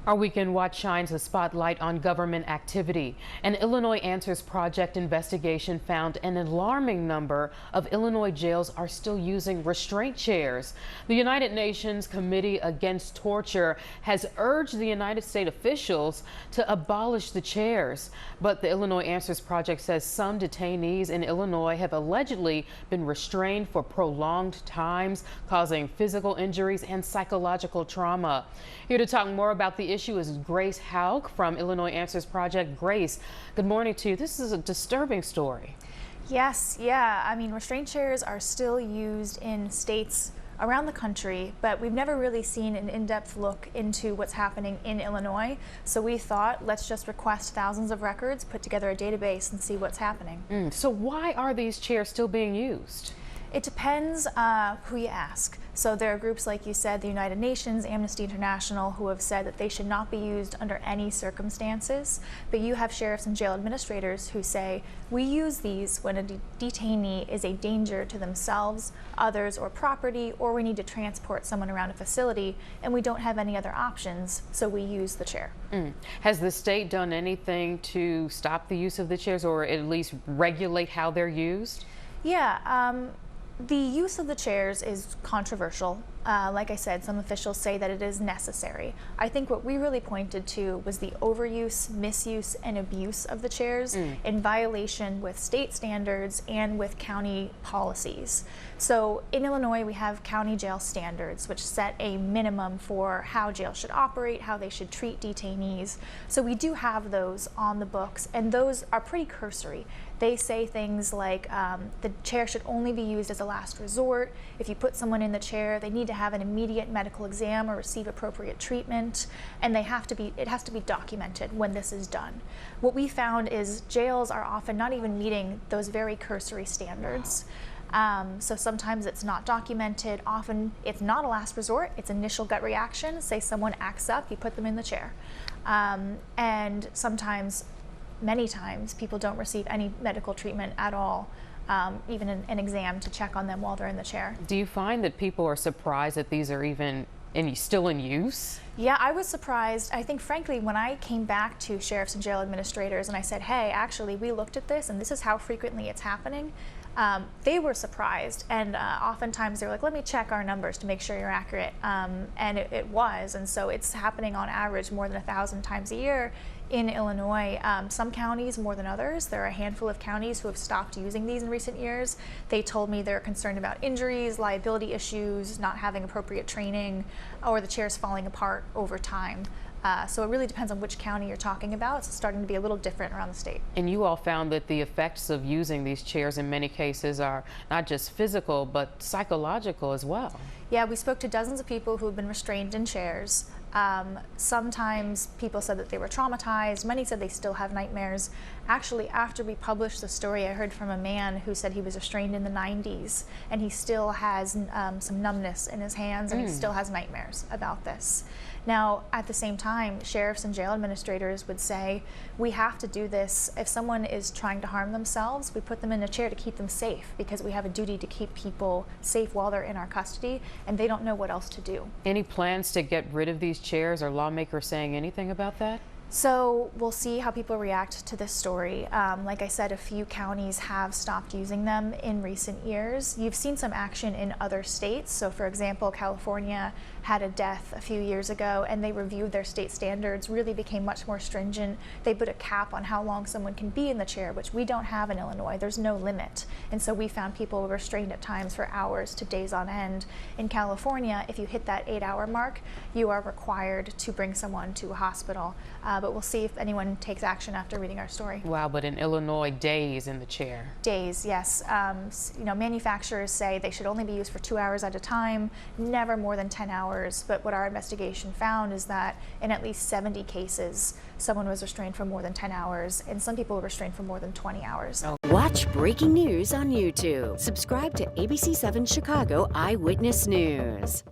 Our Weekend Watch shines a spotlight on government activity. An Illinois Answers Project investigation found an alarming number of Illinois jails are still using restraint chairs. The United Nations Committee Against Torture has urged the United States officials to abolish the chairs. But the Illinois Answers Project says some detainees in Illinois have allegedly been restrained for prolonged times, causing physical injuries and psychological trauma. Here to talk more about the issue is Grace Hauk from Illinois Answers Project. Grace, good morning to you. This is a disturbing story. Yes, yeah. I mean, restraint chairs are still used in states around the country, but we've never really seen an in-depth look into what's happening in Illinois. So we thought, let's just request thousands of records, put together a database, and see what's happening. So why are these chairs still being used? It depends who you ask. So there are groups, like you said, the United Nations, Amnesty International, who have said that they should not be used under any circumstances. But you have sheriffs and jail administrators who say, we use these when a detainee is a danger to themselves, others, or property, or we need to transport someone around a facility, and we don't have any other options, so we use the chair. Has the state done anything to stop the use of the chairs, or at least regulate how they're used? Yeah. The use of the chairs is controversial. Like I said, some officials say that it is necessary. I think what we really pointed to was the overuse, misuse, and abuse of the chairs in violation with state standards and with county policies. So in Illinois, we have county jail standards, which set a minimum for how jail should operate, how they should treat detainees. So we do have those on the books, and those are pretty cursory. They say things like the chair should only be used as a last resort. If you put someone in the chair, they need to have an immediate medical exam or receive appropriate treatment, and it has to be documented when this is done. What we found is jails are often not even meeting those very cursory standards. So sometimes it's not documented. Often it's not a last resort. It's initial gut reaction. Say someone acts up, you put them in the chair. And sometimes, many times, people don't receive any medical treatment at all. Even an exam to check on them while they're in the chair. Do you find that people are surprised that these are even still in use? Yeah, I was surprised. I think, frankly, when I came back to sheriffs and jail administrators and I said, hey, actually, we looked at this and this is how frequently it's happening, they were surprised. And oftentimes they were like, let me check our numbers to make sure you're accurate. And it was. And so it's happening on average more than 1,000 times a year in Illinois. Some counties more than others. There are a handful of counties who have stopped using these in recent years. They told me they're concerned about injuries, liability issues, not having appropriate training, or the chairs falling apart over time. So it really depends on which county you're talking about. It's starting to be a little different around the state. And you all found that the effects of using these chairs in many cases are not just physical, but psychological as well. Yeah, we spoke to dozens of people who have been restrained in chairs. Sometimes people said that they were traumatized. Many said they still have nightmares. Actually, after we published the story, I heard from a man who said he was restrained in the 90s and he still has some numbness in his hands and he still has nightmares about this. Now, at the same time, sheriffs and jail administrators would say, we have to do this. If someone is trying to harm themselves, we put them in a chair to keep them safe because we have a duty to keep people safe while they're in our custody and they don't know what else to do. Any plans to get rid of these chairs? Are lawmakers saying anything about that? So we'll see how people react to this story. Like I said, a few counties have stopped using them in recent years. You've seen some action in other states. So for example, California had a death a few years ago and they reviewed their state standards, really became much more stringent. They put a cap on how long someone can be in the chair, which we don't have in Illinois. There's no limit. And so we found people restrained at times for hours to days on end. In California, if you hit that 8-hour mark, you are required to bring someone to a hospital. But we'll see if anyone takes action after reading our story. Wow, but in Illinois, days in the chair. Days, yes. Manufacturers say they should only be used for 2 hours at a time, never more than 10 hours. But what our investigation found is that in at least 70 cases, someone was restrained for more than 10 hours, and some people were restrained for more than 20 hours. Watch breaking news on YouTube. Subscribe to ABC7 Chicago Eyewitness News.